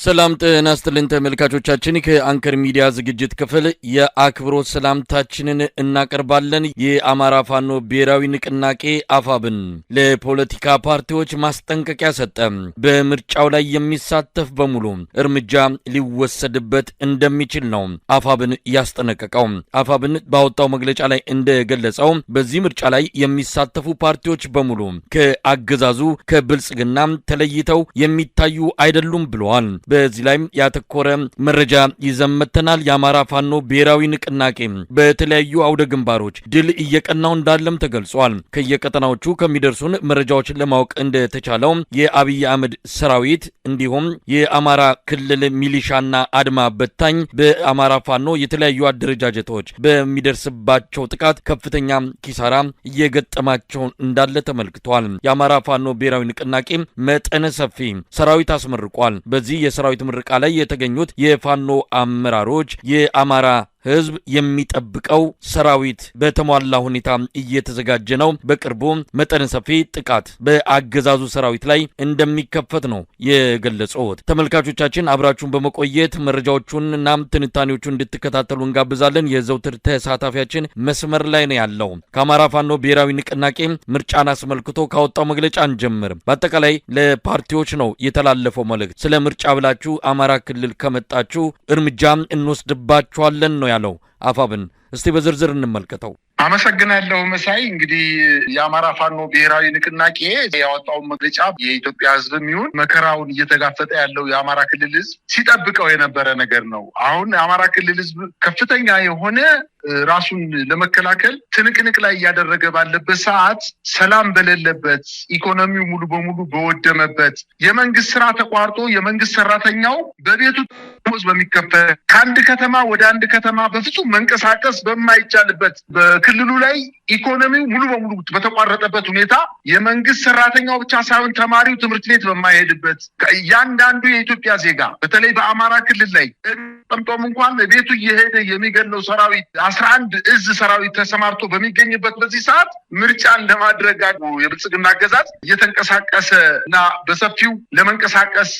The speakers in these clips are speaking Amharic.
ሰላም ጤና ይስጥልን ተመልካቾቻችን ከአንከር ሚዲያ ዝግጅት ክፍል የአክብሮት ሰላምታችንን እናቀርባለን። የአማራ ፋኖ ብሔራዊ ንቅናቄ አፋብን ለፖለቲካ ፓርቲዎች ማስጠንቀቂያ ሰጠ። በምርጫው ላይ የሚሳተፍ በሙሉ እርምጃ ሊወሰድበት እንደሚችል ነው አፋብን ያስጠነቀቀው። አፋብን ባወጣው መግለጫ ላይ እንደገለጸው በዚህ ምርጫ ላይ የሚሳተፉ ፓርቲዎች በሙሉ ከአገዛዙ ከብልጽግና ተለይተው የሚታዩ አይደሉም ብለዋል። በዚህ ላይ ያተኮረ መረጃ ይዘመተናል። የአማራ ፋኖ ብሔራዊ ንቅናቄ በተለያዩ አውደ ግንባሮች ድል እየቀናው እንዳለም ተገልጿል። ከየቀጠናዎቹ ከሚደርሱን መረጃዎችን ለማወቅ እንደተቻለው የአብይ አህመድ ሰራዊት እንዲሁም የአማራ ክልል ሚሊሻና አድማ በታኝ በአማራ ፋኖ የተለያዩ አደረጃጀቶች በሚደርስባቸው ጥቃት ከፍተኛ ኪሳራ እየገጠማቸው እንዳለ ተመልክቷል። የአማራ ፋኖ ብሔራዊ ንቅናቄ መጠነ ሰፊ ሰራዊት አስመርቋል። በዚህ የሰራዊት ምርቃ ላይ የተገኙት የፋኖ አመራሮች የአማራ ህዝብ የሚጠብቀው ሰራዊት በተሟላ ሁኔታ እየተዘጋጀ ነው፣ በቅርቡ መጠነ ሰፊ ጥቃት በአገዛዙ ሰራዊት ላይ እንደሚከፈት ነው የገለጹት። ተመልካቾቻችን አብራችሁን በመቆየት መረጃዎቹንና ትንታኔዎቹን እንድትከታተሉ እንጋብዛለን። የዘውትር ተሳታፊያችን መስመር ላይ ነው ያለው። ከአማራ ፋኖ ብሔራዊ ንቅናቄ ምርጫን አስመልክቶ ካወጣው መግለጫ እንጀምር። በአጠቃላይ ለፓርቲዎች ነው የተላለፈው መልእክት። ስለ ምርጫ ብላችሁ አማራ ክልል ከመጣችሁ እርምጃ እንወስድባችኋለን ነው ያለው አፋብን። እስቲ በዝርዝር እንመልከተው። አመሰግናለሁ መሳይ። እንግዲህ የአማራ ፋኖ ብሔራዊ ንቅናቄ ያወጣው መግለጫ የኢትዮጵያ ህዝብም ይሁን መከራውን እየተጋፈጠ ያለው የአማራ ክልል ህዝብ ሲጠብቀው የነበረ ነገር ነው። አሁን የአማራ ክልል ህዝብ ከፍተኛ የሆነ ራሱን ለመከላከል ትንቅንቅ ላይ እያደረገ ባለበት ሰዓት፣ ሰላም በሌለበት፣ ኢኮኖሚው ሙሉ በሙሉ በወደመበት፣ የመንግስት ስራ ተቋርጦ የመንግስት ሰራተኛው በቤቱ ደሞዝ በሚከፈል ከአንድ ከተማ ወደ አንድ ከተማ በፍጹም መንቀሳቀስ በማይቻልበት በክልሉ ላይ ኢኮኖሚው ሙሉ በሙሉ በተቋረጠበት ሁኔታ የመንግስት ሰራተኛው ብቻ ሳይሆን ተማሪው ትምህርት ቤት በማይሄድበት እያንዳንዱ የኢትዮጵያ ዜጋ በተለይ በአማራ ክልል ላይ ጠምጦም እንኳን ቤቱ እየሄደ የሚገለው ሰራዊት 11 እዝ ሰራዊት ተሰማርቶ በሚገኝበት በዚህ ሰዓት ምርጫን ለማድረግ የብልጽግና አገዛዝ እየተንቀሳቀሰ እና በሰፊው ለመንቀሳቀስ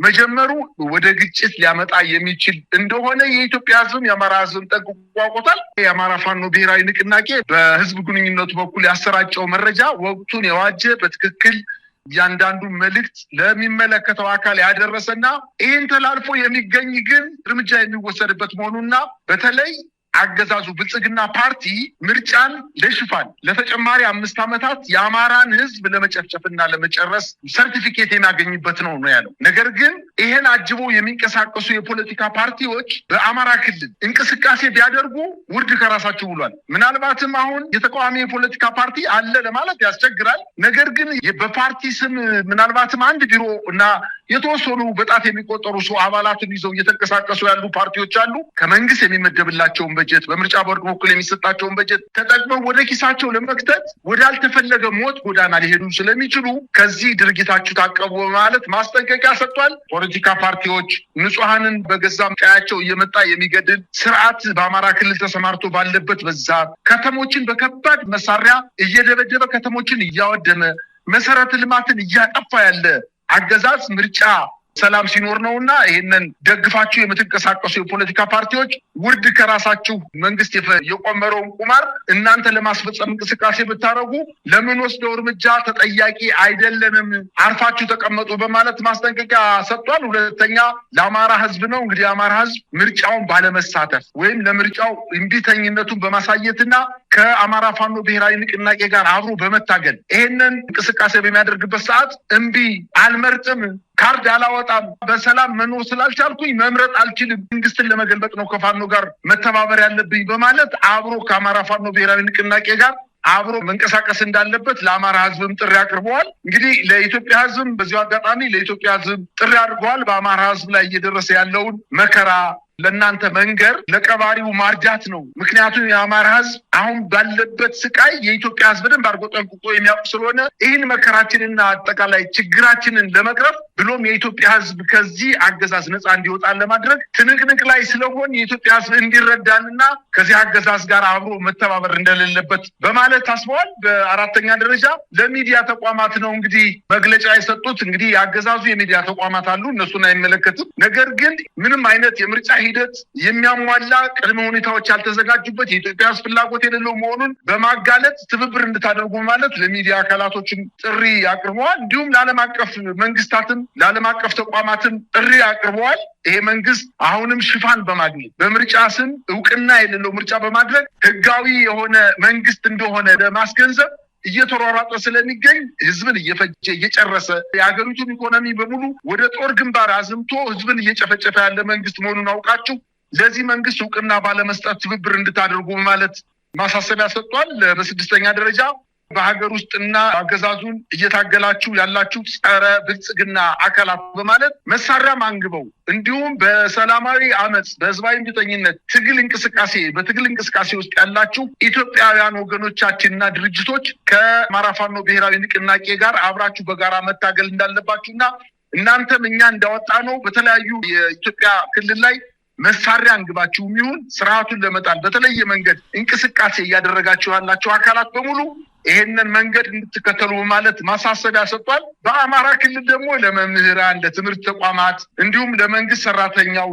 መጀመሩ ወደ ግጭት ሊያመጣ የሚችል እንደሆነ የኢትዮጵያ ህዝብ የአማራ ህዝብ ጠንቅቆ ያውቃል። የአማራ ፋኖ ብሔራዊ ንቅናቄ በህዝብ ግንኙነቱ በኩል ያሰራጨው መረጃ ወቅቱን የዋጀ በትክክል እያንዳንዱ መልእክት ለሚመለከተው አካል ያደረሰና ይህን ተላልፎ የሚገኝ ግን እርምጃ የሚወሰድበት መሆኑና በተለይ አገዛዙ ብልጽግና ፓርቲ ምርጫን ለሽፋን ለተጨማሪ 5 ዓመታት የአማራን ህዝብ ለመጨፍጨፍና ለመጨረስ ሰርቲፊኬት የሚያገኝበት ነው ያለው። ነገር ግን ይሄን አጅቦ የሚንቀሳቀሱ የፖለቲካ ፓርቲዎች በአማራ ክልል እንቅስቃሴ ቢያደርጉ ውርድ ከራሳቸው ብሏል። ምናልባትም አሁን የተቃዋሚ የፖለቲካ ፓርቲ አለ ለማለት ያስቸግራል። ነገር ግን በፓርቲ ስም ምናልባትም አንድ ቢሮ እና የተወሰኑ በጣት የሚቆጠሩ ሰው አባላትን ይዘው እየተንቀሳቀሱ ያሉ ፓርቲዎች አሉ። ከመንግስት የሚመደብላቸውን በጀት በምርጫ ቦርድ በኩል የሚሰጣቸውን በጀት ተጠቅመው ወደ ኪሳቸው ለመክተት ወዳልተፈለገ ሞት ጎዳና ሊሄዱ ስለሚችሉ ከዚህ ድርጊታችሁ ታቀቡ በማለት ማስጠንቀቂያ ሰጥቷል። ፖለቲካ ፓርቲዎች ንጹሃንን በገዛ ቀያቸው እየመጣ የሚገድል ስርዓት በአማራ ክልል ተሰማርቶ ባለበት በዛ ከተሞችን በከባድ መሳሪያ እየደበደበ ከተሞችን እያወደመ መሰረተ ልማትን እያጠፋ ያለ አገዛዝ ምርጫ ሰላም ሲኖር ነውና ይሄንን ደግፋችሁ የምትንቀሳቀሱ የፖለቲካ ፓርቲዎች ውርድ ከራሳችሁ መንግስት የቆመረውን ቁማር እናንተ ለማስፈጸም እንቅስቃሴ ብታረጉ ለምን ወስደው እርምጃ ተጠያቂ አይደለንም፣ አርፋችሁ ተቀመጡ በማለት ማስጠንቀቂያ ሰጥቷል። ሁለተኛ ለአማራ ህዝብ ነው። እንግዲህ የአማራ ህዝብ ምርጫውን ባለመሳተፍ ወይም ለምርጫው እምቢተኝነቱን በማሳየትና ከአማራ ፋኖ ብሔራዊ ንቅናቄ ጋር አብሮ በመታገል ይሄንን እንቅስቃሴ በሚያደርግበት ሰዓት እምቢ አልመርጥም፣ ካርድ አላወጣም፣ በሰላም መኖር ስላልቻልኩኝ መምረጥ አልችልም፣ መንግስትን ለመገልበጥ ነው ከፋኖ ጋር መተባበር ያለብኝ በማለት አብሮ ከአማራ ፋኖ ብሔራዊ ንቅናቄ ጋር አብሮ መንቀሳቀስ እንዳለበት ለአማራ ህዝብም ጥሪ አቅርበዋል። እንግዲህ ለኢትዮጵያ ህዝብም በዚሁ አጋጣሚ ለኢትዮጵያ ህዝብ ጥሪ አድርገዋል። በአማራ ህዝብ ላይ እየደረሰ ያለውን መከራ ለእናንተ መንገር ለቀባሪው ማርዳት ነው። ምክንያቱም የአማራ ህዝብ አሁን ባለበት ስቃይ የኢትዮጵያ ህዝብ በደንብ አድርጎ ጠንቅቆ የሚያውቅ ስለሆነ ይህን መከራችንና አጠቃላይ ችግራችንን ለመቅረፍ ብሎም የኢትዮጵያ ህዝብ ከዚህ አገዛዝ ነፃ እንዲወጣ ለማድረግ ትንቅንቅ ላይ ስለሆን የኢትዮጵያ ህዝብ እንዲረዳንና ከዚህ አገዛዝ ጋር አብሮ መተባበር እንደሌለበት በማለት ታስበዋል። በአራተኛ ደረጃ ለሚዲያ ተቋማት ነው እንግዲህ መግለጫ የሰጡት። እንግዲህ የአገዛዙ የሚዲያ ተቋማት አሉ፣ እነሱን አይመለከትም። ነገር ግን ምንም አይነት የምርጫ ሂደት የሚያሟላ ቅድመ ሁኔታዎች ያልተዘጋጁበት የኢትዮጵያ ህዝብ ፍላጎት የሌለው መሆኑን በማጋለጥ ትብብር እንድታደርጉ ማለት ለሚዲያ አካላቶችም ጥሪ አቅርበዋል። እንዲሁም ለዓለም አቀፍ መንግስታትም ለዓለም አቀፍ ተቋማትም ጥሪ አቅርበዋል። ይሄ መንግስት አሁንም ሽፋን በማግኘት በምርጫ ስም እውቅና የሌለው ምርጫ በማድረግ ህጋዊ የሆነ መንግስት እንደሆነ ለማስገንዘብ እየተሯሯጠ ስለሚገኝ ህዝብን እየፈጀ እየጨረሰ የሀገሪቱን ኢኮኖሚ በሙሉ ወደ ጦር ግንባር አዝምቶ ህዝብን እየጨፈጨፈ ያለ መንግስት መሆኑን አውቃችሁ ለዚህ መንግስት እውቅና ባለመስጠት ትብብር እንድታደርጉ ማለት ማሳሰቢያ ሰጥቷል። በስድስተኛ ደረጃ በሀገር ውስጥና አገዛዙን እየታገላችሁ ያላችሁ ጸረ ብልጽግና አካላት በማለት መሳሪያም አንግበው እንዲሁም በሰላማዊ አመጽ በህዝባዊ እምቢተኝነት በትግል እንቅስቃሴ ውስጥ ያላችሁ ኢትዮጵያውያን ወገኖቻችንና ድርጅቶች ከአማራ ፋኖ ብሔራዊ ንቅናቄ ጋር አብራችሁ በጋራ መታገል እንዳለባችሁና እናንተም እኛ እንዳወጣ ነው በተለያዩ የኢትዮጵያ ክልል ላይ መሳሪያ አንግባችሁ ይሁን ስርዓቱን ለመጣል በተለየ መንገድ እንቅስቃሴ እያደረጋችሁ ያላችሁ አካላት በሙሉ ይሄንን መንገድ እንድትከተሉ ማለት ማሳሰቢያ ሰጥቷል። በአማራ ክልል ደግሞ ለመምህራን፣ ለትምህርት ተቋማት እንዲሁም ለመንግስት ሰራተኛው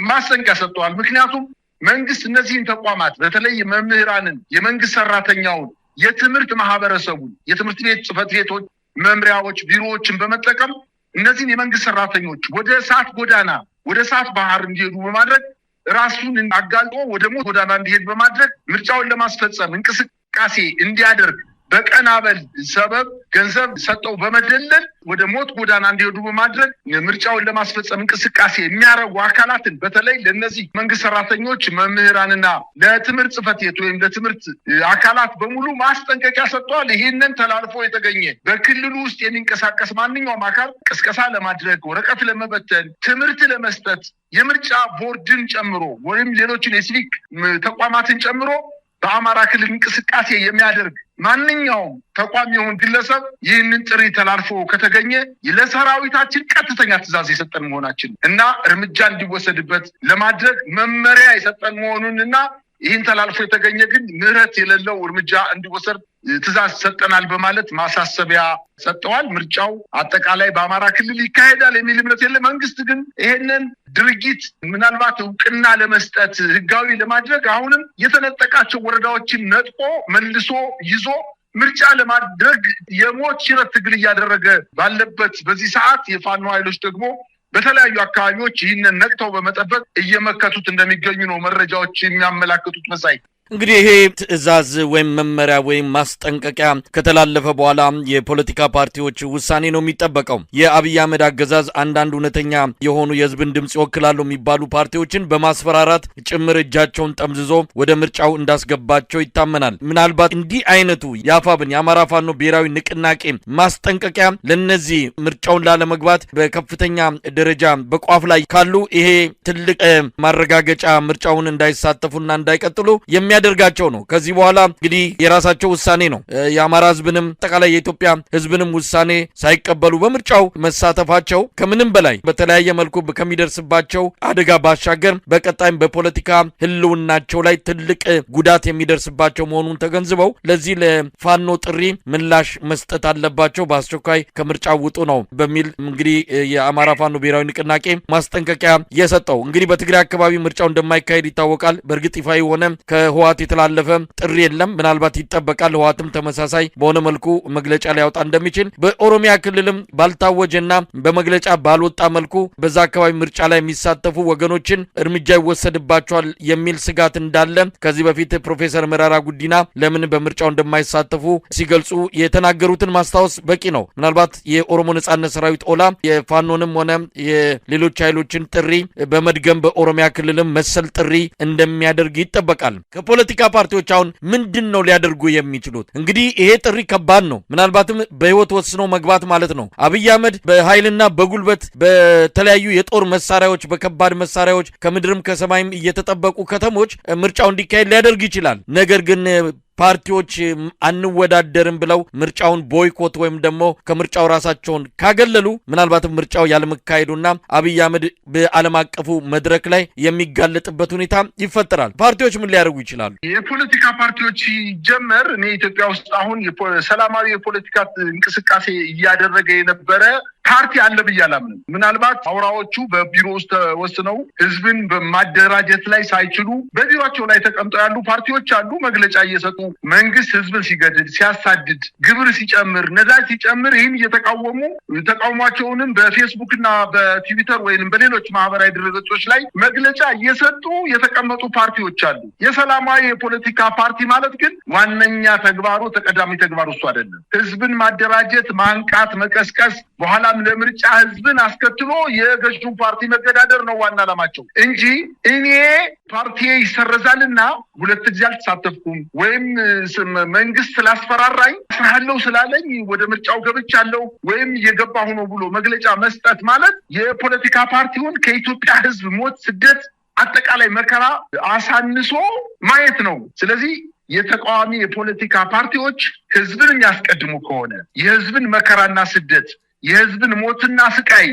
ማስጠንቀቂያ ሰጥቷል። ምክንያቱም መንግስት እነዚህን ተቋማት በተለይ መምህራንን፣ የመንግስት ሰራተኛውን፣ የትምህርት ማህበረሰቡን፣ የትምህርት ቤት ጽህፈት ቤቶች፣ መምሪያዎች፣ ቢሮዎችን በመጠቀም እነዚህን የመንግስት ሰራተኞች ወደ እሳት ጎዳና ወደ እሳት ባህር እንዲሄዱ በማድረግ ራሱን አጋልጦ ወደ ሞት ጎዳና እንዲሄድ በማድረግ ምርጫውን ለማስፈጸም እንቅስቃሴ እንዲያደርግ በቀናበል ሰበብ ገንዘብ ሰጠው በመደለል ወደ ሞት ጎዳና እንዲሄዱ በማድረግ ምርጫውን ለማስፈጸም እንቅስቃሴ የሚያደርጉ አካላትን በተለይ ለነዚህ መንግስት ሰራተኞች፣ መምህራንና ለትምህርት ጽህፈት ቤት ወይም ለትምህርት አካላት በሙሉ ማስጠንቀቂያ ሰጥቷል። ይህንን ተላልፎ የተገኘ በክልሉ ውስጥ የሚንቀሳቀስ ማንኛውም አካል ቅስቀሳ ለማድረግ፣ ወረቀት ለመበተን፣ ትምህርት ለመስጠት የምርጫ ቦርድን ጨምሮ ወይም ሌሎችን የሲቪክ ተቋማትን ጨምሮ በአማራ ክልል እንቅስቃሴ የሚያደርግ ማንኛውም ተቋም ይሁን ግለሰብ ይህንን ጥሪ ተላልፎ ከተገኘ ለሰራዊታችን ቀጥተኛ ትዕዛዝ የሰጠን መሆናችን እና እርምጃ እንዲወሰድበት ለማድረግ መመሪያ የሰጠን መሆኑንና ይህን ተላልፎ የተገኘ ግን ምህረት የሌለው እርምጃ እንዲወሰድ ትዕዛዝ ሰጠናል በማለት ማሳሰቢያ ሰጥተዋል። ምርጫው አጠቃላይ በአማራ ክልል ይካሄዳል የሚል እምነት የለ። መንግስት ግን ይሄንን ድርጊት ምናልባት እውቅና ለመስጠት ህጋዊ ለማድረግ አሁንም የተነጠቃቸው ወረዳዎችን ነጥቆ መልሶ ይዞ ምርጫ ለማድረግ የሞት ሽረት ትግል እያደረገ ባለበት በዚህ ሰዓት የፋኖ ኃይሎች ደግሞ በተለያዩ አካባቢዎች ይህንን ነቅተው በመጠበቅ እየመከቱት እንደሚገኙ ነው መረጃዎች የሚያመላክቱት። መሳይ እንግዲህ ይሄ ትዕዛዝ ወይም መመሪያ ወይም ማስጠንቀቂያ ከተላለፈ በኋላ የፖለቲካ ፓርቲዎች ውሳኔ ነው የሚጠበቀው። የአብይ አህመድ አገዛዝ አንዳንድ እውነተኛ የሆኑ የህዝብን ድምጽ ይወክላሉ የሚባሉ ፓርቲዎችን በማስፈራራት ጭምር እጃቸውን ጠምዝዞ ወደ ምርጫው እንዳስገባቸው ይታመናል። ምናልባት እንዲህ አይነቱ የአፋብን የአማራ ፋኖ ብሔራዊ ንቅናቄ ማስጠንቀቂያ ለነዚህ ምርጫውን ላለመግባት በከፍተኛ ደረጃ በቋፍ ላይ ካሉ ይሄ ትልቅ ማረጋገጫ ምርጫውን እንዳይሳተፉና እንዳይቀጥሉ የሚያደርጋቸው ነው። ከዚህ በኋላ እንግዲህ የራሳቸው ውሳኔ ነው። የአማራ ህዝብንም አጠቃላይ የኢትዮጵያ ህዝብንም ውሳኔ ሳይቀበሉ በምርጫው መሳተፋቸው ከምንም በላይ በተለያየ መልኩ ከሚደርስባቸው አደጋ ባሻገር በቀጣይም በፖለቲካ ህልውናቸው ላይ ትልቅ ጉዳት የሚደርስባቸው መሆኑን ተገንዝበው ለዚህ ለፋኖ ጥሪ ምላሽ መስጠት አለባቸው፣ በአስቸኳይ ከምርጫው ውጡ ነው በሚል እንግዲህ የአማራ ፋኖ ብሔራዊ ንቅናቄ ማስጠንቀቂያ የሰጠው። እንግዲህ በትግራይ አካባቢ ምርጫው እንደማይካሄድ ይታወቃል። በእርግጥ ይፋ የሆነ ከህወሓት የተላለፈ ጥሪ የለም። ምናልባት ይጠበቃል። ህወሓትም ተመሳሳይ በሆነ መልኩ መግለጫ ሊያወጣ እንደሚችል፣ በኦሮሚያ ክልልም ባልታወጀና በመግለጫ ባልወጣ መልኩ በዛ አካባቢ ምርጫ ላይ የሚሳተፉ ወገኖችን እርምጃ ይወሰድባቸዋል የሚል ስጋት እንዳለ ከዚህ በፊት ፕሮፌሰር መራራ ጉዲና ለምን በምርጫው እንደማይሳተፉ ሲገልጹ የተናገሩትን ማስታወስ በቂ ነው። ምናልባት የኦሮሞ ነጻነት ሰራዊት ኦላ የፋኖንም ሆነ የሌሎች ኃይሎችን ጥሪ በመድገም በኦሮሚያ ክልልም መሰል ጥሪ እንደሚያደርግ ይጠበቃል። የፖለቲካ ፓርቲዎች አሁን ምንድነው ሊያደርጉ የሚችሉት? እንግዲህ ይሄ ጥሪ ከባድ ነው። ምናልባትም በህይወት ወስኖ መግባት ማለት ነው። አብይ አህመድ በኃይልና በጉልበት በተለያዩ የጦር መሳሪያዎች በከባድ መሳሪያዎች ከምድርም ከሰማይም እየተጠበቁ ከተሞች ምርጫው እንዲካሄድ ሊያደርግ ይችላል። ነገር ግን ፓርቲዎች አንወዳደርም ብለው ምርጫውን ቦይኮት ወይም ደግሞ ከምርጫው ራሳቸውን ካገለሉ ምናልባትም ምርጫው ያለመካሄዱና አብይ አህመድ በዓለም አቀፉ መድረክ ላይ የሚጋለጥበት ሁኔታ ይፈጠራል። ፓርቲዎች ምን ሊያደርጉ ይችላሉ? የፖለቲካ ፓርቲዎች ሲጀመር እኔ ኢትዮጵያ ውስጥ አሁን ሰላማዊ የፖለቲካ እንቅስቃሴ እያደረገ የነበረ ፓርቲ አለ ብዬ አላምንም። ምናልባት አውራዎቹ በቢሮ ውስጥ ተወስነው ህዝብን በማደራጀት ላይ ሳይችሉ በቢሮቸው ላይ ተቀምጠው ያሉ ፓርቲዎች አሉ። መግለጫ እየሰጡ መንግስት ህዝብን ሲገድል፣ ሲያሳድድ፣ ግብር ሲጨምር፣ ነዳጅ ሲጨምር ይህን እየተቃወሙ ተቃውሟቸውንም በፌስቡክ እና በትዊተር ወይንም በሌሎች ማህበራዊ ድረገጾች ላይ መግለጫ እየሰጡ የተቀመጡ ፓርቲዎች አሉ። የሰላማዊ የፖለቲካ ፓርቲ ማለት ግን ዋነኛ ተግባሩ ተቀዳሚ ተግባሩ እሱ አይደለም። ህዝብን ማደራጀት፣ ማንቃት፣ መቀስቀስ በኋላ ለምርጫ ህዝብን አስከትሎ የገዢው ፓርቲ መገዳደር ነው ዋና ዓላማቸው እንጂ እኔ ፓርቲ ይሰረዛልና ሁለት ጊዜ አልተሳተፍኩም ወይም መንግስት ስላስፈራራኝ ስራለው ስላለኝ ወደ ምርጫው ገብቻለሁ ወይም እየገባሁ ነው ብሎ መግለጫ መስጠት ማለት የፖለቲካ ፓርቲውን ከኢትዮጵያ ህዝብ ሞት፣ ስደት፣ አጠቃላይ መከራ አሳንሶ ማየት ነው። ስለዚህ የተቃዋሚ የፖለቲካ ፓርቲዎች ህዝብን የሚያስቀድሙ ከሆነ የህዝብን መከራና ስደት የህዝብን ሞትና ስቃይ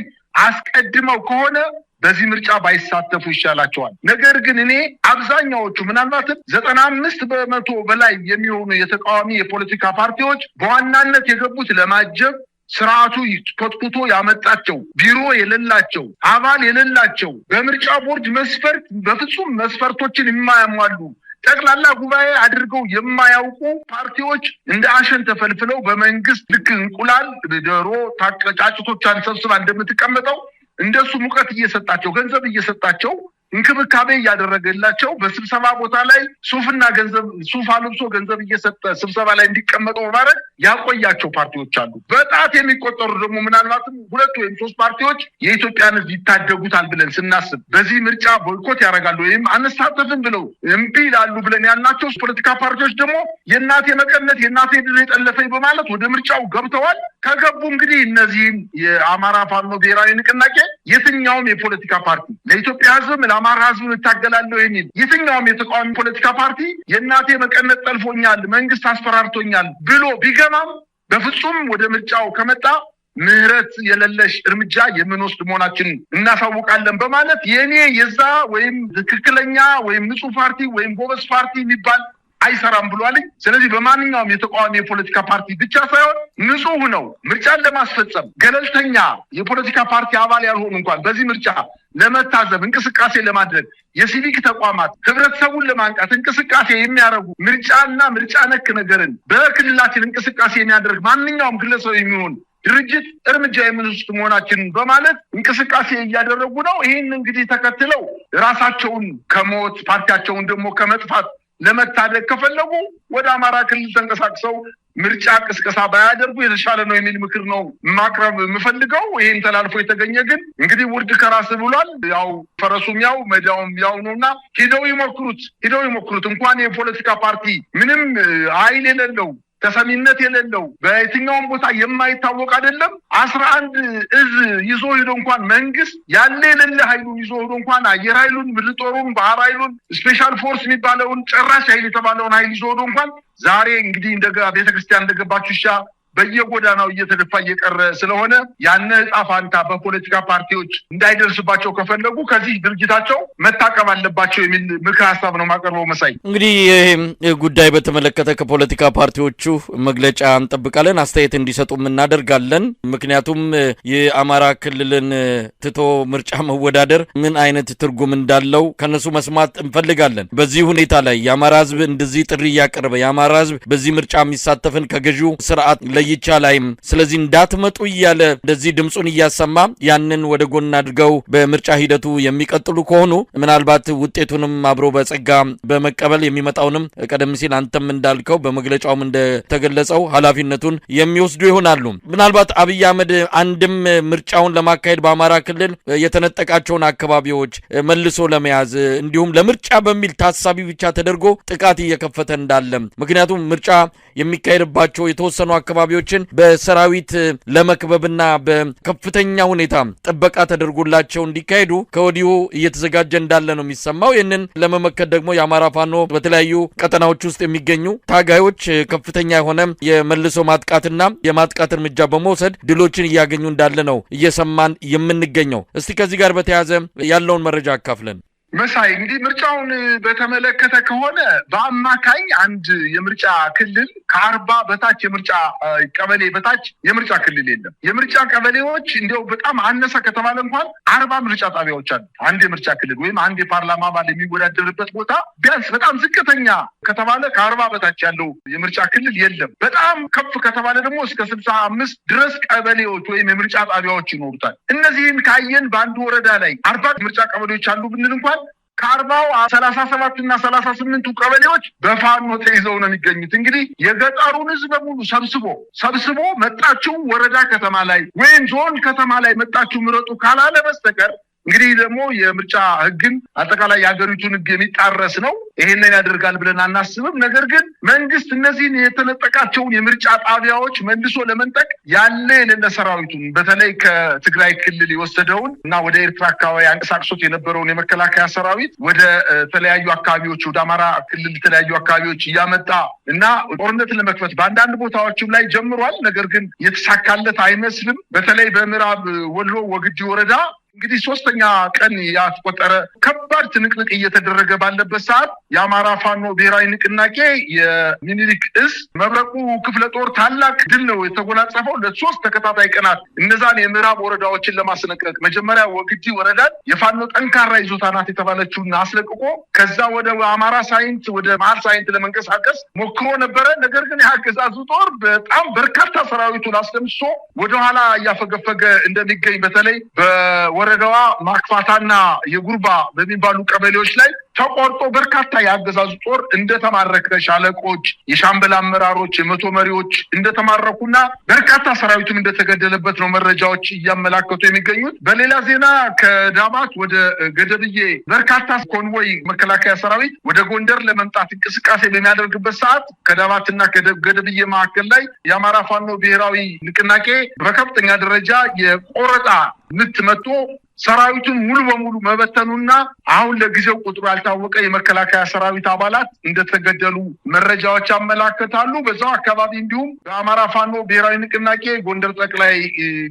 አስቀድመው ከሆነ በዚህ ምርጫ ባይሳተፉ ይሻላቸዋል። ነገር ግን እኔ አብዛኛዎቹ ምናልባትም 95% በላይ የሚሆኑ የተቃዋሚ የፖለቲካ ፓርቲዎች በዋናነት የገቡት ለማጀብ ስርዓቱ ኮትኩቶ ያመጣቸው ቢሮ የሌላቸው አባል የሌላቸው በምርጫ ቦርድ መስፈርት በፍጹም መስፈርቶችን የማያሟሉ ጠቅላላ ጉባኤ አድርገው የማያውቁ ፓርቲዎች እንደ አሸን ተፈልፍለው በመንግስት ልክ እንቁላል ዶሮ ጫጩቶቿን ሰብስባ እንደምትቀመጠው እንደሱ ሙቀት እየሰጣቸው ገንዘብ እየሰጣቸው እንክብካቤ እያደረገላቸው በስብሰባ ቦታ ላይ ሱፍና ገንዘብ ሱፍ አልብሶ ገንዘብ እየሰጠ ስብሰባ ላይ እንዲቀመጡ ማለት ያቆያቸው ፓርቲዎች አሉ። በጣት የሚቆጠሩ ደግሞ ምናልባትም 2 ወይም 3 ፓርቲዎች የኢትዮጵያን ህዝብ ይታደጉታል ብለን ስናስብ በዚህ ምርጫ ቦይኮት ያደርጋሉ ወይም አንሳተፍም ብለው እምቢ ይላሉ ብለን ያልናቸው ፖለቲካ ፓርቲዎች ደግሞ የእናቴ መቀነት የእናቴ ድል የጠለፈኝ በማለት ወደ ምርጫው ገብተዋል። ከገቡ እንግዲህ እነዚህም የአማራ ፋኖ ብሔራዊ ንቅናቄ የትኛውም የፖለቲካ ፓርቲ ለኢትዮጵያ ህዝብ ለአማራ ህዝብ እታገላለሁ የሚል የትኛውም የተቃዋሚ ፖለቲካ ፓርቲ የእናቴ መቀነት ጠልፎኛል መንግስት አስፈራርቶኛል ብሎ ቢገማም በፍጹም ወደ ምርጫው ከመጣ ምህረት የሌለሽ እርምጃ የምንወስድ መሆናችንን እናሳውቃለን በማለት የኔ የዛ ወይም ትክክለኛ ወይም ንጹህ ፓርቲ ወይም ጎበዝ ፓርቲ የሚባል አይሰራም ብሏል። ስለዚህ በማንኛውም የተቃዋሚ የፖለቲካ ፓርቲ ብቻ ሳይሆን ንጹህ ነው ምርጫን ለማስፈጸም ገለልተኛ የፖለቲካ ፓርቲ አባል ያልሆኑ እንኳን በዚህ ምርጫ ለመታዘብ እንቅስቃሴ ለማድረግ የሲቪክ ተቋማት ህብረተሰቡን ለማንቃት እንቅስቃሴ የሚያደርጉ ምርጫና ምርጫ ነክ ነገርን በክልላችን እንቅስቃሴ የሚያደርግ ማንኛውም ግለሰብ የሚሆን ድርጅት እርምጃ የምንወስድ መሆናችንን በማለት እንቅስቃሴ እያደረጉ ነው። ይህን እንግዲህ ተከትለው ራሳቸውን ከሞት ፓርቲያቸውን ደግሞ ከመጥፋት ለመታደግ ከፈለጉ ወደ አማራ ክልል ተንቀሳቅሰው ምርጫ ቅስቀሳ ባያደርጉ የተሻለ ነው የሚል ምክር ነው ማቅረብ የምፈልገው። ይሄን ተላልፎ የተገኘ ግን እንግዲህ ውርድ ከራስ ብሏል። ያው ፈረሱም ያው መዳውም ያው ነውና ሂደው ይሞክሩት። እንኳን የፖለቲካ ፓርቲ ምንም ኃይል የሌለው ተሰሚነት የሌለው በየትኛውም ቦታ የማይታወቅ አይደለም 11 እዝ ይዞ ሄዶ እንኳን መንግስት ያለ የሌለ ኃይሉን ይዞ ሄዶ እንኳን አየር ኃይሉን፣ ምድር ጦሩን፣ ባህር ኃይሉን፣ ስፔሻል ፎርስ የሚባለውን ጨራሽ ኃይል የተባለውን ኃይል ይዞ ሄዶ እንኳን ዛሬ እንግዲህ ቤተክርስቲያን እንደገባችሁ ሻ በየጎዳናው እየተደፋ እየቀረ ስለሆነ ያነ ዕጣ ፋንታ በፖለቲካ ፓርቲዎች እንዳይደርስባቸው ከፈለጉ ከዚህ ድርጊታቸው መታቀብ አለባቸው የሚል ምክር ሀሳብ ነው ማቀርበው። መሳይ እንግዲህ ይህ ጉዳይ በተመለከተ ከፖለቲካ ፓርቲዎቹ መግለጫ እንጠብቃለን፣ አስተያየት እንዲሰጡም እናደርጋለን። ምክንያቱም የአማራ ክልልን ትቶ ምርጫ መወዳደር ምን አይነት ትርጉም እንዳለው ከነሱ መስማት እንፈልጋለን። በዚህ ሁኔታ ላይ የአማራ ህዝብ እንደዚህ ጥሪ እያቀረበ የአማራ ህዝብ በዚህ ምርጫ የሚሳተፍን ከገዢው ስርዓት ለይቻ ላይም ስለዚህ እንዳትመጡ እያለ እንደዚህ ድምጹን እያሰማ ያንን ወደ ጎን አድርገው በምርጫ ሂደቱ የሚቀጥሉ ከሆኑ ምናልባት ውጤቱንም አብሮ በጸጋ በመቀበል የሚመጣውንም ቀደም ሲል አንተም እንዳልከው በመግለጫውም እንደተገለጸው ኃላፊነቱን የሚወስዱ ይሆናሉ። ምናልባት አብይ አህመድ አንድም ምርጫውን ለማካሄድ በአማራ ክልል የተነጠቃቸውን አካባቢዎች መልሶ ለመያዝ እንዲሁም ለምርጫ በሚል ታሳቢ ብቻ ተደርጎ ጥቃት እየከፈተ እንዳለ ምክንያቱም ምርጫ የሚካሄድባቸው የተወሰኑ አካባቢዎችን በሰራዊት ለመክበብና በከፍተኛ ሁኔታ ጥበቃ ተደርጎላቸው እንዲካሄዱ ከወዲሁ እየተዘጋጀ እንዳለ ነው የሚሰማው። ይህንን ለመመከት ደግሞ የአማራ ፋኖ በተለያዩ ቀጠናዎች ውስጥ የሚገኙ ታጋዮች ከፍተኛ የሆነ የመልሶ ማጥቃትና የማጥቃት እርምጃ በመውሰድ ድሎችን እያገኙ እንዳለ ነው እየሰማን የምንገኘው። እስቲ ከዚህ ጋር በተያያዘ ያለውን መረጃ አካፍለን። መሳይ እንግዲህ ምርጫውን በተመለከተ ከሆነ በአማካኝ አንድ የምርጫ ክልል ከ40 በታች የምርጫ ቀበሌ በታች የምርጫ ክልል የለም። የምርጫ ቀበሌዎች እንዲያው በጣም አነሰ ከተባለ እንኳን 40 ምርጫ ጣቢያዎች አሉ። አንድ የምርጫ ክልል ወይም አንድ የፓርላማ አባል የሚወዳደርበት ቦታ ቢያንስ በጣም ዝቅተኛ ከተባለ ከ40 በታች ያለው የምርጫ ክልል የለም። በጣም ከፍ ከተባለ ደግሞ እስከ 65 ድረስ ቀበሌዎች ወይም የምርጫ ጣቢያዎች ይኖሩታል። እነዚህን ካየን በአንድ ወረዳ ላይ 40 ምርጫ ቀበሌዎች አሉ ብንል እንኳን ከ40ው 37 እና 38ቱ ቀበሌዎች በፋኖ ተይዘው ነው የሚገኙት። እንግዲህ የገጠሩን ህዝብ በሙሉ ሰብስቦ መጣችሁ ወረዳ ከተማ ላይ ወይም ዞን ከተማ ላይ መጣችሁ ምረጡ ካላለ በስተቀር እንግዲህ ደግሞ የምርጫ ህግን አጠቃላይ የሀገሪቱን ህግ የሚጣረስ ነው። ይሄንን ያደርጋል ብለን አናስብም። ነገር ግን መንግስት እነዚህን የተነጠቃቸውን የምርጫ ጣቢያዎች መልሶ ለመንጠቅ ያለ የሌለ ሰራዊቱን በተለይ ከትግራይ ክልል የወሰደውን እና ወደ ኤርትራ አካባቢ አንቀሳቅሶት የነበረውን የመከላከያ ሰራዊት ወደ ተለያዩ አካባቢዎች ወደ አማራ ክልል የተለያዩ አካባቢዎች እያመጣ እና ጦርነት ለመክፈት በአንዳንድ ቦታዎችም ላይ ጀምሯል። ነገር ግን የተሳካለት አይመስልም። በተለይ በምዕራብ ወሎ ወግዲ ወረዳ እንግዲህ 3ኛ ቀን ያስቆጠረ ከባድ ትንቅንቅ እየተደረገ ባለበት ሰዓት የአማራ ፋኖ ብሔራዊ ንቅናቄ የሚኒሊክ እዝ መብረቁ ክፍለ ጦር ታላቅ ድል ነው የተጎናጸፈው። ለ3 ተከታታይ ቀናት እነዛን የምዕራብ ወረዳዎችን ለማስለቀቅ መጀመሪያ ወግዲ ወረዳን የፋኖ ጠንካራ ይዞታ ናት የተባለችውን አስለቅቆ ከዛ ወደ አማራ ሳይንት ወደ መሀል ሳይንት ለመንቀሳቀስ ሞክሮ ነበረ። ነገር ግን የአገዛዙ ጦር በጣም በርካታ ሰራዊቱን አስደምስሶ ወደኋላ እያፈገፈገ እንደሚገኝ በተለይ ወረዳዋ ማክፋታና የጉርባ በሚባሉ ቀበሌዎች ላይ ተቆርጦ በርካታ የአገዛዙ ጦር እንደተማረከ ሻለቆች፣ የሻምበል አመራሮች፣ የመቶ መሪዎች እንደተማረኩና በርካታ ሰራዊቱም እንደተገደለበት ነው መረጃዎች እያመላከቱ የሚገኙት። በሌላ ዜና ከዳባት ወደ ገደብዬ በርካታ ኮንቮይ መከላከያ ሰራዊት ወደ ጎንደር ለመምጣት እንቅስቃሴ በሚያደርግበት ሰዓት ከዳባትና ከገደብዬ መካከል ላይ የአማራ ፋኖ ብሔራዊ ንቅናቄ በከፍተኛ ደረጃ የቆረጣ ምት መጥቶ ሰራዊቱን ሙሉ በሙሉ መበተኑና አሁን ለጊዜው ቁጥሩ ያልታወቀ የመከላከያ ሰራዊት አባላት እንደተገደሉ መረጃዎች ያመላክታሉ። በዛው አካባቢ እንዲሁም በአማራ ፋኖ ብሔራዊ ንቅናቄ ጎንደር ጠቅላይ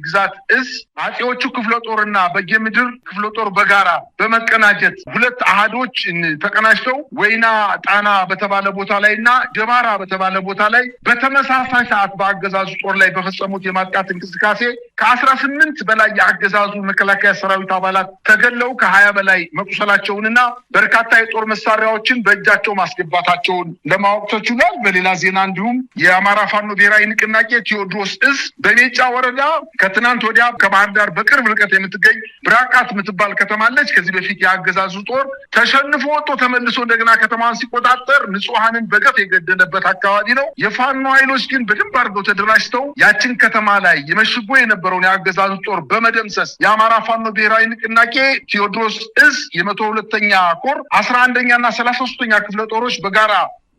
ግዛት እዝ አጼዎቹ ክፍለ ጦርና በጌምድር ክፍለ ጦር በጋራ በመቀናጀት 2 አሃዶች ተቀናጅተው ወይና ጣና በተባለ ቦታ ላይና ደባራ በተባለ ቦታ ላይ በተመሳሳይ ሰዓት በአገዛዙ ጦር ላይ በፈጸሙት የማጥቃት እንቅስቃሴ ከ18 በላይ የአገዛዙ መከላከያ ሰራዊት አባላት ተገለው ከ20 በላይ መቁሰላቸውንና በርካታ የጦር መሳሪያዎችን በእጃቸው ማስገባታቸውን ለማወቅ ተችሏል። በሌላ ዜና እንዲሁም የአማራ ፋኖ ብሔራዊ ንቅናቄ ቴዎድሮስ እዝ በሜጫ ወረዳ ከትናንት ወዲያ ከባህር ዳር በቅርብ ርቀት የምትገኝ ብራቃት የምትባል ከተማለች። ከዚህ በፊት የአገዛዙ ጦር ተሸንፎ ወጥቶ ተመልሶ እንደገና ከተማን ሲቆጣጠር ንጹሃንን በገፍ የገደለበት አካባቢ ነው። የፋኖ ኃይሎች ግን በደንብ አድርገው ተደራጅተው ያችን ከተማ ላይ የመሽጎ የነበረውን የአገዛዙ ጦር በመደምሰስ የአማራ ፋኖ ብሔራዊ ንቅናቄ ቴዎድሮስ እዝ የ102ኛ ኮር 11ኛና 33ኛ ክፍለ ጦሮች በጋራ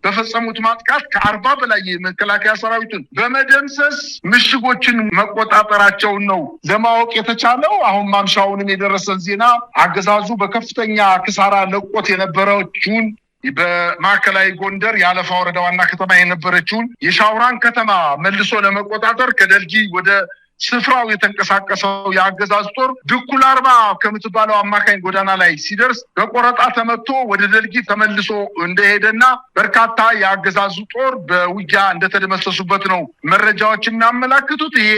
በፈጸሙት ማጥቃት ከ40 በላይ የመከላከያ ሰራዊቱን በመደምሰስ ምሽጎችን መቆጣጠራቸውን ነው ለማወቅ የተቻለው። አሁን ማምሻውንም የደረሰን ዜና አገዛዙ በከፍተኛ ክሳራ ለቆት የነበረችውን በማዕከላዊ ጎንደር የአለፋ ወረዳ ዋና ከተማ የነበረችውን የሻውራን ከተማ መልሶ ለመቆጣጠር ከደልጊ ወደ ስፍራው የተንቀሳቀሰው የአገዛዙ ጦር ድኩል 40 ከምትባለው አማካኝ ጎዳና ላይ ሲደርስ በቆረጣ ተመቶ ወደ ደልጊ ተመልሶ እንደሄደና በርካታ የአገዛዙ ጦር በውጊያ እንደተደመሰሱበት ነው መረጃዎች የሚያመላክቱት። ይሄ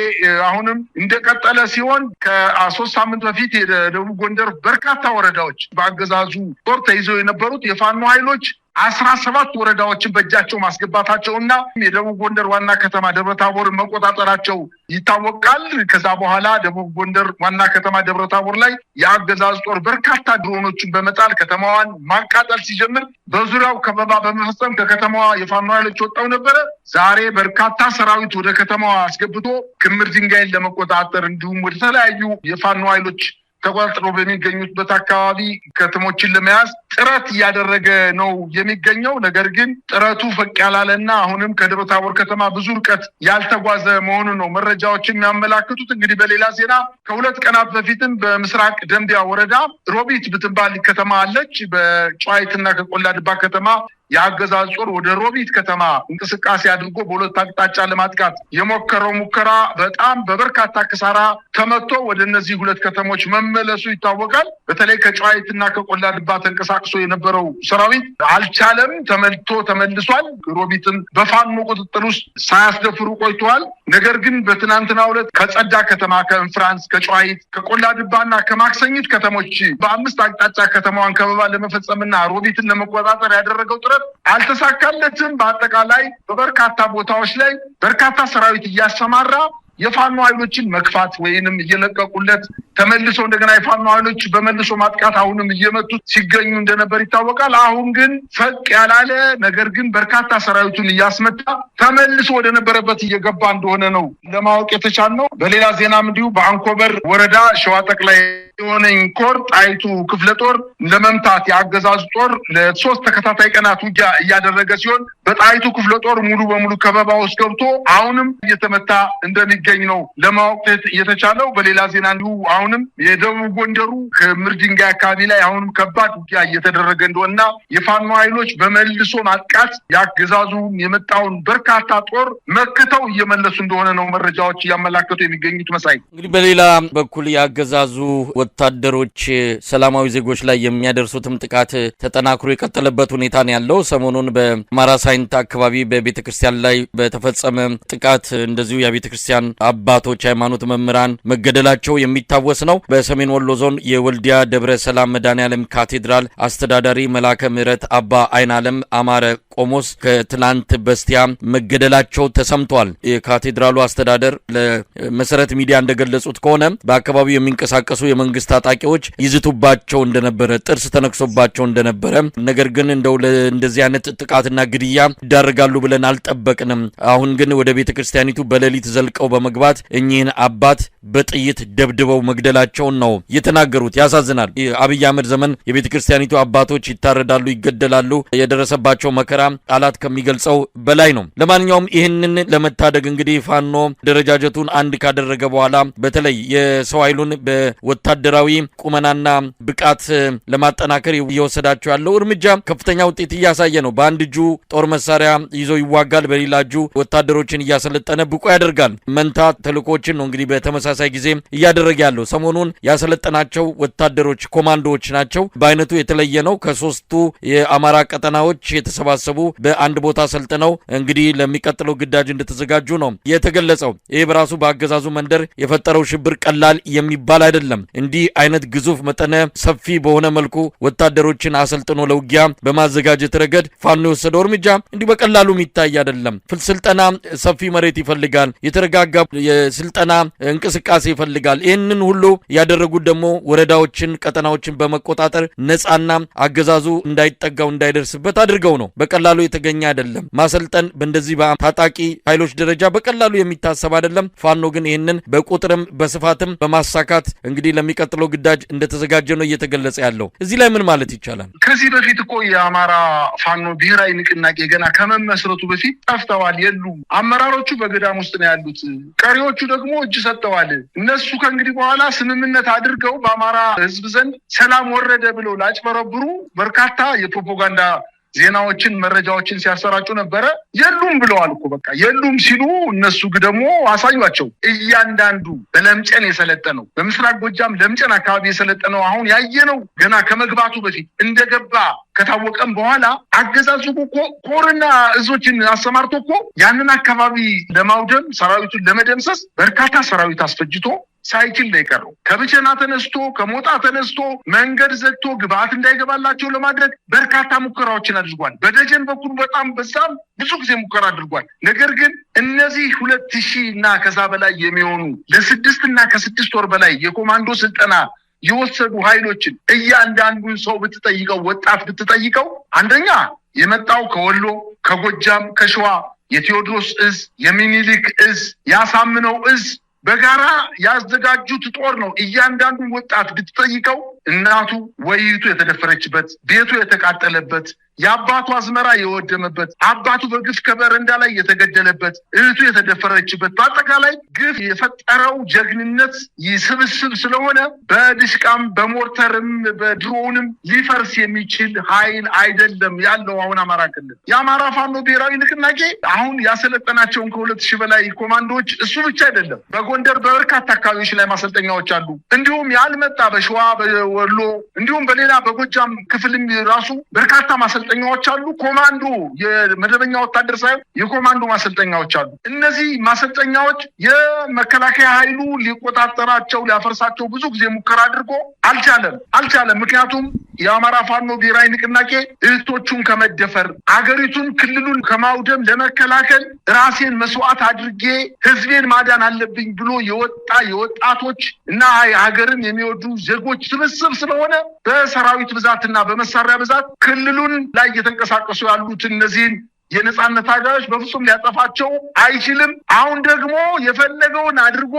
አሁንም እንደቀጠለ ሲሆን ከ3 ሳምንት በፊት የደቡብ ጎንደር በርካታ ወረዳዎች በአገዛዙ ጦር ተይዘው የነበሩት የፋኖ ኃይሎች 17 ወረዳዎችን በእጃቸው ማስገባታቸውና የደቡብ ጎንደር ዋና ከተማ ደብረታቦር መቆጣጠራቸው ይታወቃል። ከዛ በኋላ ደቡብ ጎንደር ዋና ከተማ ደብረታቦር ላይ የአገዛዝ ጦር በርካታ ድሮኖችን በመጣል ከተማዋን ማቃጠል ሲጀምር በዙሪያው ከበባ በመፈጸም ከከተማዋ የፋኖ ኃይሎች ወጣው ነበረ። ዛሬ በርካታ ሰራዊት ወደ ከተማዋ አስገብቶ ክምር ድንጋይን ለመቆጣጠር እንዲሁም ወደ ተለያዩ የፋኖ ኃይሎች ተቆጣጥሮ በሚገኙበት አካባቢ ከተሞችን ለመያዝ ጥረት እያደረገ ነው የሚገኘው። ነገር ግን ጥረቱ ፈቅ ያላለና አሁንም ከደብረታቦር ከተማ ብዙ ርቀት ያልተጓዘ መሆኑ ነው መረጃዎች የሚያመላክቱት። እንግዲህ በሌላ ዜና ከሁለት ቀናት በፊትም በምስራቅ ደንቢያ ወረዳ ሮቢት ብትባል ከተማ አለች። በጨዋይትና ከቆላ ድባ ከተማ የአገዛዝ ጦር ወደ ሮቢት ከተማ እንቅስቃሴ አድርጎ በሁለት አቅጣጫ ለማጥቃት የሞከረው ሙከራ በጣም በበርካታ ክሳራ ተመቶ ወደ እነዚህ ሁለት ከተሞች መመለሱ ይታወቃል። በተለይ ከጨዋይትና ከቆላ ድባ ተንቀሳቅሶ የነበረው ሰራዊት አልቻለም፣ ተመልቶ ተመልሷል። ሮቢትን በፋኖ ቁጥጥር ውስጥ ሳያስደፍሩ ቆይተዋል። ነገር ግን በትናንትናው ዕለት ከጸዳ ከተማ፣ ከእንፍራንስ፣ ከጨዋይት፣ ከቆላ ድባና ከማክሰኝት ከተሞች በአምስት አቅጣጫ ከተማዋን ከበባ ለመፈጸምና ሮቢትን ለመቆጣጠር ያደረገው ጥረት አልተሳካለትም። በአጠቃላይ በበርካታ ቦታዎች ላይ በርካታ ሰራዊት እያሰማራ የፋኖ ኃይሎችን መግፋት ወይንም እየለቀቁለት ተመልሶ እንደገና የፋኖ ኃይሎች በመልሶ ማጥቃት አሁንም እየመቱት ሲገኙ እንደነበር ይታወቃል። አሁን ግን ፈቅ ያላለ ነገር ግን በርካታ ሰራዊቱን እያስመታ ተመልሶ ወደ ነበረበት እየገባ እንደሆነ ነው ለማወቅ የተቻለው። በሌላ ዜናም እንዲሁ በአንኮበር ወረዳ ሸዋ ጠቅላይ የሆነኝ ኮር ጣይቱ ክፍለ ጦር ለመምታት የአገዛዝ ጦር ለሶስት ተከታታይ ቀናት ውጊያ እያደረገ ሲሆን በጣይቱ ክፍለ ጦር ሙሉ በሙሉ ከበባ ውስጥ ገብቶ አሁንም እየተመታ እንደሚገኝ ነው ለማወቅ የተቻለው። በሌላ ዜና እንዲሁ አሁንም የደቡብ ጎንደሩ ክምር ድንጋይ አካባቢ ላይ አሁንም ከባድ ውጊያ እየተደረገ እንደሆነና የፋኖ ኃይሎች በመልሶ ማጥቃት የአገዛዙ የመጣውን በርካታ ጦር መክተው እየመለሱ እንደሆነ ነው መረጃዎች እያመላከቱ የሚገኙት። መሳይ እንግዲህ በሌላ በኩል የአገዛዙ ወታደሮች ሰላማዊ ዜጎች ላይ የሚያደርሱትም ጥቃት ተጠናክሮ የቀጠለበት ሁኔታ ነው ያለው። ሰሞኑን በአማራ ሳይንት አካባቢ በቤተክርስቲያን ላይ በተፈጸመ ጥቃት እንደዚሁ የቤተክርስቲያን አባቶች ሃይማኖት መምህራን መገደላቸው የሚታወስ ነው። በሰሜን ወሎ ዞን የወልዲያ ደብረ ሰላም መድኃኔዓለም ካቴድራል አስተዳዳሪ መላከ ምሕረት አባ አይናለም አማረ ቆሞስ ከትላንት በስቲያ መገደላቸው ተሰምቷል። የካቴድራሉ አስተዳደር ለመሰረት ሚዲያ እንደገለጹት ከሆነ በአካባቢው የሚንቀሳቀሱ የመንግስት ታጣቂዎች ይዝቱባቸው እንደነበረ፣ ጥርስ ተነክሶባቸው እንደነበረ፣ ነገር ግን እንደው እንደዚህ አይነት ጥቃትና ግድያ ይዳረጋሉ ብለን አልጠበቅንም። አሁን ግን ወደ ቤተክርስቲያኒቱ በሌሊት ዘልቀው በመግባት እኚህን አባት በጥይት ደብድበው መግደላቸውን ነው የተናገሩት። ያሳዝናል። አብይ አህመድ ዘመን የቤተክርስቲያኒቱ አባቶች ይታረዳሉ፣ ይገደላሉ። የደረሰባቸው መከራ ቃላት ከሚገልጸው በላይ ነው። ለማንኛውም ይህንን ለመታደግ እንግዲህ ፋኖ ደረጃጀቱን አንድ ካደረገ በኋላ በተለይ የሰው ኃይሉን በወታደራዊ ቁመናና ብቃት ለማጠናከር እየወሰዳቸው ያለው እርምጃ ከፍተኛ ውጤት እያሳየ ነው። በአንድ እጁ ጦር መሳሪያ ይዞ ይዋጋል፣ በሌላ እጁ ወታደሮችን እያሰለጠነ ብቁ ያደርጋል። መንታ ተልእኮችን ነው እንግዲህ በተመሳሳይ ጊዜ እያደረገ ያለው። ሰሞኑን ያሰለጠናቸው ወታደሮች ኮማንዶዎች ናቸው። በአይነቱ የተለየ ነው። ከሶስቱ የአማራ ቀጠናዎች የተሰባሰቡ በአንድ ቦታ ሰልጥነው እንግዲህ ለሚቀጥለው ግዳጅ እንደተዘጋጁ ነው የተገለጸው። ይህ በራሱ በአገዛዙ መንደር የፈጠረው ሽብር ቀላል የሚባል አይደለም። እንዲህ አይነት ግዙፍ መጠነ ሰፊ በሆነ መልኩ ወታደሮችን አሰልጥኖ ለውጊያ በማዘጋጀት ረገድ ፋኖ የወሰደው እርምጃ እንዲህ በቀላሉ የሚታይ አይደለም። ስልጠና ሰፊ መሬት ይፈልጋል። የተረጋጋ የስልጠና እንቅስቃሴ ይፈልጋል። ይህንን ሁሉ ያደረጉት ደግሞ ወረዳዎችን፣ ቀጠናዎችን በመቆጣጠር ነፃና አገዛዙ እንዳይጠጋው እንዳይደርስበት አድርገው ነው። በቀላሉ የተገኘ አይደለም። ማሰልጠን በእንደዚህ በታጣቂ ኃይሎች ደረጃ በቀላሉ የሚታሰብ አይደለም። ፋኖ ግን ይህንን በቁጥርም በስፋትም በማሳካት እንግዲህ ለሚቀጥለው ግዳጅ እንደተዘጋጀ ነው እየተገለጸ ያለው። እዚህ ላይ ምን ማለት ይቻላል? ከዚህ በፊት እኮ የአማራ ፋኖ ብሔራዊ ንቅናቄ ገና ከመመስረቱ በፊት ጠፍተዋል፣ የሉም። አመራሮቹ በገዳም ውስጥ ነው ያሉት፣ ቀሪዎቹ ደግሞ እጅ ሰጥተዋል። እነሱ ከእንግዲህ በኋላ ስምምነት አድርገው በአማራ ሕዝብ ዘንድ ሰላም ወረደ ብለው ላጭበረብሩ በርካታ የፕሮፓጋንዳ ዜናዎችን መረጃዎችን ሲያሰራጩ ነበረ። የሉም ብለዋል እኮ በቃ የሉም ሲሉ እነሱ ደግሞ አሳዩአቸው። እያንዳንዱ በለምጨን የሰለጠነው በምስራቅ ጎጃም ለምጨን አካባቢ የሰለጠነው አሁን ያየነው ገና ከመግባቱ በፊት እንደገባ ከታወቀም በኋላ አገዛዙ እኮ ኮርና እዞችን አሰማርቶ እኮ ያንን አካባቢ ለማውደም ሰራዊቱን ለመደምሰስ በርካታ ሰራዊት አስፈጅቶ ሳይችል ነው የቀረው። ከብቸና ተነስቶ ከሞጣ ተነስቶ መንገድ ዘግቶ ግብአት እንዳይገባላቸው ለማድረግ በርካታ ሙከራዎችን አድርጓል። በደጀን በኩል በጣም ብዙ ጊዜ ሙከራ አድርጓል። ነገር ግን እነዚህ 2000 እና ከዛ በላይ የሚሆኑ ለ6 እና ከ6 ወር በላይ የኮማንዶ ስልጠና የወሰዱ ኃይሎችን እያንዳንዱን ሰው ብትጠይቀው፣ ወጣት ብትጠይቀው፣ አንደኛ የመጣው ከወሎ፣ ከጎጃም፣ ከሸዋ የቴዎድሮስ እዝ፣ የሚኒሊክ እዝ፣ ያሳምነው እዝ በጋራ ያዘጋጁት ጦር ነው። እያንዳንዱ ወጣት ብትጠይቀው እናቱ ወይቱ የተደፈረችበት፣ ቤቱ የተቃጠለበት፣ የአባቱ አዝመራ የወደመበት፣ አባቱ በግፍ ከበረንዳ ላይ የተገደለበት፣ እህቱ የተደፈረችበት፣ በአጠቃላይ ግፍ የፈጠረው ጀግንነት ይስብስብ ስለሆነ በድሽቃም በሞርተርም በድሮንም ሊፈርስ የሚችል ኃይል አይደለም ያለው አሁን አማራ ክልል። የአማራ ፋኖ ብሔራዊ ንቅናቄ አሁን ያሰለጠናቸውን ከ2000 በላይ ኮማንዶዎች እሱ ብቻ አይደለም፣ በጎንደር በበርካታ አካባቢዎች ላይ ማሰልጠኛዎች አሉ። እንዲሁም ያልመጣ በሸዋ በወሎ እንዲሁም በሌላ በጎጃም ክፍልም ራሱ በርካታ ማሰልጠኛዎች አሉ። ኮማንዶ የመደበኛ ወታደር ሳይሆን የኮማንዶ ማሰልጠኛዎች አሉ። እነዚህ ማሰልጠኛዎች የመከላከያ ኃይሉ ሊቆጣጠራቸው ሊያፈርሳቸው ብዙ ጊዜ ሙከራ አድርጎ አልቻለም። ምክንያቱም የአማራ ፋኖ ብሔራዊ ንቅናቄ እህቶቹን ከመደፈር አገሪቱን ክልሉን ከማውደም ለመከላከል ራሴን መስዋዕት አድርጌ ህዝቤን ማዳን አለብኝ ብሎ የወጣ የወጣቶች እና ሀገርን የሚወዱ ዜጎች ስብስብ ስለሆነ በሰራዊት ብዛትና በመሳሪያ ብዛት ክልሉን ላይ እየተንቀሳቀሱ ያሉት እነዚህን የነጻነት ታጋዮች በፍጹም ሊያጠፋቸው አይችልም። አሁን ደግሞ የፈለገውን አድርጎ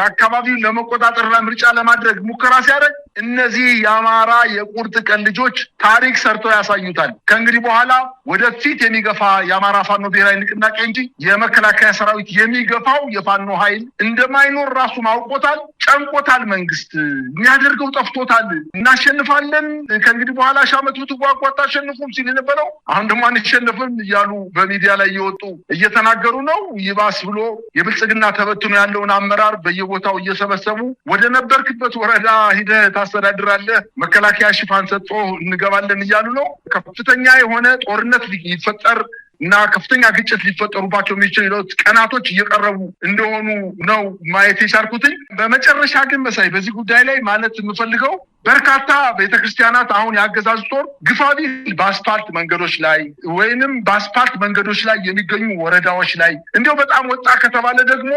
አካባቢውን ለመቆጣጠርና ምርጫ ለማድረግ ሙከራ ሲያደርግ እነዚህ የአማራ የቁርጥ ቀን ልጆች ታሪክ ሰርተው ያሳዩታል። ከእንግዲህ በኋላ ወደፊት የሚገፋ የአማራ ፋኖ ብሔራዊ ንቅናቄ እንጂ የመከላከያ ሰራዊት የሚገፋው የፋኖ ኃይል እንደማይኖር ራሱ ማውቆታል፣ ጨንቆታል። መንግስት የሚያደርገው ጠፍቶታል። እናሸንፋለን ከእንግዲህ በኋላ ሻመት ብትጓጓ አታሸንፉም ሲል የነበረው አሁን ደግሞ አንሸንፍም እያሉ በሚዲያ ላይ እየወጡ እየተናገሩ ነው። ይባስ ብሎ የብልጽግና ተበትኖ ያለውን አመራር በየቦታው እየሰበሰቡ ወደ ነበርክበት ወረዳ ሂደህ ታስተዳድራለህ፣ መከላከያ ሽፋን ሰጥቶ እንገባለን እያሉ ነው። ከፍተኛ የሆነ ጦርነት ሊፈጠር እና ከፍተኛ ግጭት ሊፈጠሩባቸው የሚችሉ ቀናቶች እየቀረቡ እንደሆኑ ነው ማየት የቻልኩትኝ። በመጨረሻ ግን መሳይ በዚህ ጉዳይ ላይ ማለት የምፈልገው በርካታ ቤተክርስቲያናት አሁን ያገዛዙ ጦር ግፋቢ በአስፓልት መንገዶች ላይ ወይንም በአስፓልት መንገዶች ላይ የሚገኙ ወረዳዎች ላይ እንዲያው በጣም ወጣ ከተባለ ደግሞ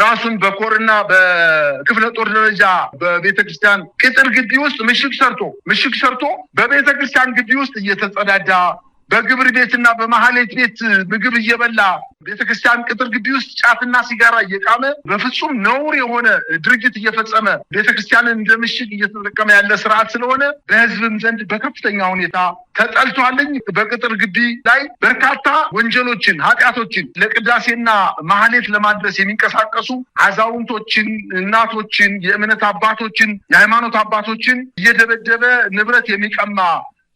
ራሱን በኮርና በክፍለ ጦር ደረጃ በቤተክርስቲያን ቅጥር ግቢ ውስጥ ምሽግ ሰርቶ በቤተክርስቲያን ግቢ ውስጥ እየተጸዳዳ በግብር ቤትና በማህሌት ቤት ምግብ እየበላ ቤተክርስቲያን ቅጥር ግቢ ውስጥ ጫትና ሲጋራ እየቃመ በፍጹም ነውር የሆነ ድርጊት እየፈጸመ ቤተክርስቲያንን እንደ ምሽግ እየተጠቀመ ያለ ስርዓት ስለሆነ በህዝብም ዘንድ በከፍተኛ ሁኔታ ተጠልቷልኝ። በቅጥር ግቢ ላይ በርካታ ወንጀሎችን፣ ኃጢአቶችን ለቅዳሴና ማህሌት ለማድረስ የሚንቀሳቀሱ አዛውንቶችን፣ እናቶችን፣ የእምነት አባቶችን፣ የሃይማኖት አባቶችን እየደበደበ ንብረት የሚቀማ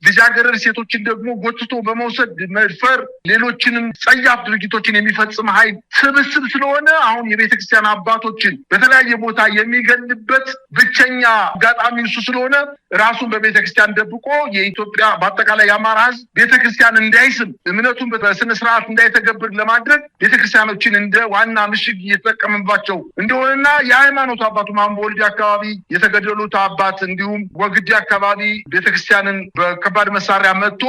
ልጃገረድ ሴቶችን ደግሞ ጎትቶ በመውሰድ መድፈር፣ ሌሎችንም ጸያፍ ድርጊቶችን የሚፈጽም ኃይል ስብስብ ስለሆነ አሁን የቤተክርስቲያን አባቶችን በተለያየ ቦታ የሚገልበት ብቸኛ አጋጣሚ እሱ ስለሆነ ራሱን በቤተክርስቲያን ደብቆ የኢትዮጵያ በአጠቃላይ የአማራ ህዝብ ቤተክርስቲያን እንዳይስም እምነቱን በስነ ስርዓት እንዳይተገብር ለማድረግ ቤተክርስቲያኖችን እንደ ዋና ምሽግ እየተጠቀመባቸው እንደሆነና የሃይማኖት አባቱ ማንቦ ወልዲ አካባቢ የተገደሉት አባት እንዲሁም ወግዲ አካባቢ ቤተክርስቲያንን ከባድ መሳሪያ መጥቶ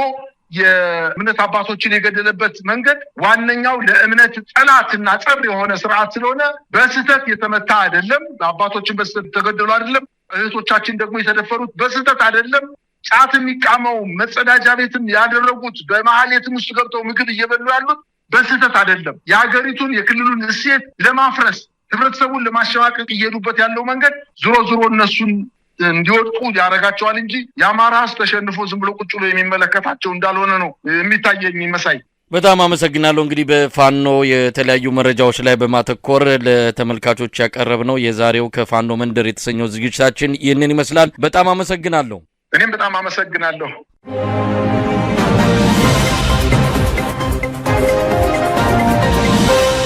የእምነት አባቶችን የገደለበት መንገድ ዋነኛው ለእምነት ጠላትና ጸር የሆነ ስርዓት ስለሆነ በስህተት የተመታ አይደለም። አባቶችን በስህተት ተገደሉ አይደለም። እህቶቻችን ደግሞ የተደፈሩት በስህተት አይደለም። ጫት የሚቃመው መጸዳጃ ቤትም ያደረጉት በማህሌትም ውስጥ ገብተው ምግብ እየበሉ ያሉት በስህተት አይደለም። የሀገሪቱን የክልሉን እሴት ለማፍረስ ህብረተሰቡን ለማሸማቀቅ እየሄዱበት ያለው መንገድ ዞሮ እነሱን እንዲወድቁ ያደርጋቸዋል እንጂ የአማራ ህዝብ ተሸንፎ ዝም ብሎ ቁጭ ብሎ የሚመለከታቸው እንዳልሆነ ነው የሚታየኝ መሳይ። በጣም አመሰግናለሁ። እንግዲህ በፋኖ የተለያዩ መረጃዎች ላይ በማተኮር ለተመልካቾች ያቀረብነው የዛሬው ከፋኖ መንደር የተሰኘው ዝግጅታችን ይህንን ይመስላል። በጣም አመሰግናለሁ። እኔም በጣም አመሰግናለሁ።